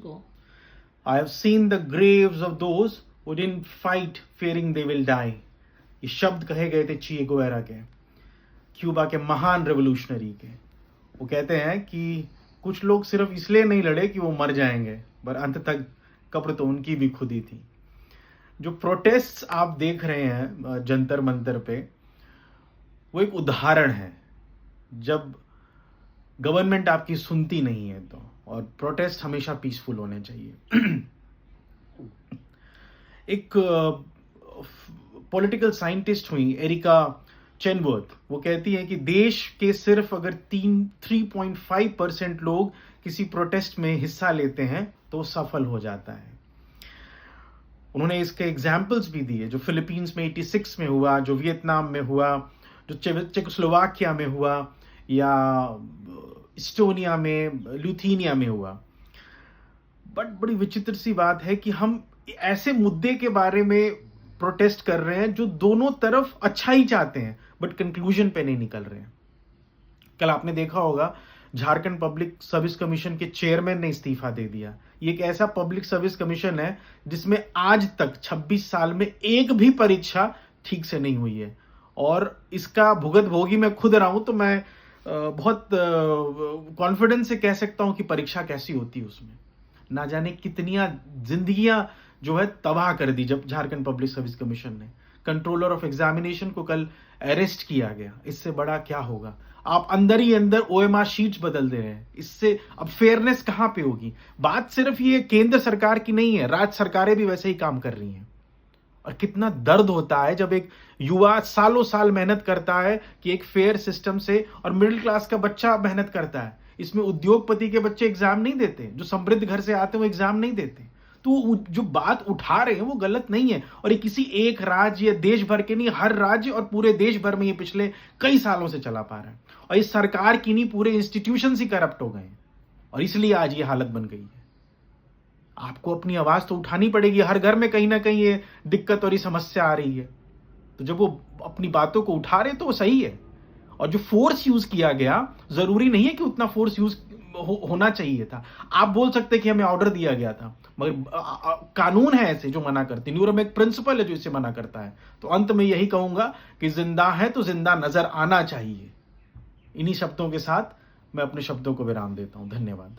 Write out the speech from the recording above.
go. I have seen the graves of those who didn't fight fearing they will die. ये शब्द कहे गए थे चे गुवेरा के, क्यूबा के महान रेवोल्यूशनरी के। वो कहते हैं कि कुछ लोग सिर्फ इसलिए नहीं लड़े कि वो मर जाएंगे, पर अंत तक कब्र तो उनकी भी खुदी थी। जो प्रोटेस्ट आप देख रहे हैं जंतर मंतर पे, वो एक उदाहरण है जब गवर्नमेंट आपकी सुनती नहीं है तो, और प्रोटेस्ट हमेशा पीसफुल होने चाहिए। एक पॉलिटिकल साइंटिस्ट हुई एरिका चेनवर्थ, वो कहती है कि देश के सिर्फ अगर 3.5% लोग किसी प्रोटेस्ट में हिस्सा लेते हैं तो सफल हो जाता है। उन्होंने इसके एग्जाम्पल्स भी दिए, जो फिलीपींस में 86 में हुआ, जो वियतनाम में हुआ, जो चेकोस्लोवाकिया में हुआ, या इस्टोनिया में, ल्यूथीनिया में हुआ। बट बड़ी विचित्र सी बात है कि हम ऐसे मुद्दे के बारे में प्रोटेस्ट कर रहे हैं जो दोनों तरफ अच्छा ही चाहते हैं, बट कंक्लूजन पे नहीं निकल रहे हैं। कल आपने देखा होगा झारखंड पब्लिक सर्विस कमीशन के चेयरमैन ने इस्तीफा दे दिया। ये एक ऐसा पब्लिक सर्विस कमीशन है जिसमें आज तक 26 साल में एक भी परीक्षा ठीक से नहीं हुई है, और इसका भुगत भोगी मैं खुद रहा हूं, तो मैं बहुत कॉन्फिडेंस से कह सकता हूं कि परीक्षा कैसी होती है उसमें। ना जाने कितनियां जिंदगियां जो है तबाह कर दी जब झारखंड पब्लिक सर्विस कमीशन ने। कंट्रोलर ऑफ एग्जामिनेशन को कल अरेस्ट किया गया। इससे बड़ा क्या होगा? आप अंदर ही अंदर ओएमआर शीट्स बदल दे रहे हैं। इससे अब फेयरनेस कहां पे होगी? बात सिर्फ ये केंद्र सरकार की नहीं है, राज्य सरकारें भी वैसे ही काम कर रही हैं। और कितना दर्द होता है जब एक युवा सालों साल मेहनत करता है कि एक फेयर सिस्टम से, और मिडिल क्लास का बच्चा मेहनत करता है। इसमें उद्योगपति के बच्चे एग्जाम नहीं देते, जो समृद्ध घर से आते हैं वो एग्जाम नहीं देते। तो जो बात उठा रहे हैं वो गलत नहीं है, और ये किसी एक राज्य या देश भर के नहीं, हर राज्य और पूरे देश भर में ये पिछले कई सालों से चला पा रहा है। और ये सरकार की नहीं, पूरे इंस्टीट्यूशन ही करप्ट हो गए हैं, और इसलिए आज ये हालत बन गई है। आपको अपनी आवाज तो उठानी पड़ेगी। हर घर में कहीं ना कहीं ये दिक्कत और ये समस्या आ रही है, तो जब वो अपनी बातों को उठा रहे तो वो सही है। और जो फोर्स यूज किया गया, जरूरी नहीं है कि उतना फोर्स यूज होना चाहिए था। आप बोल सकते कि हमें ऑर्डर दिया गया था, मगर कानून है ऐसे जो मना करते, न्यूरम एक प्रिंसिपल है जो इसे मना करता है। तो अंत में यही कहूंगा कि जिंदा है तो जिंदा नजर आना चाहिए। इन्हीं शब्दों के साथ मैं अपने शब्दों को विराम देता हूं। धन्यवाद।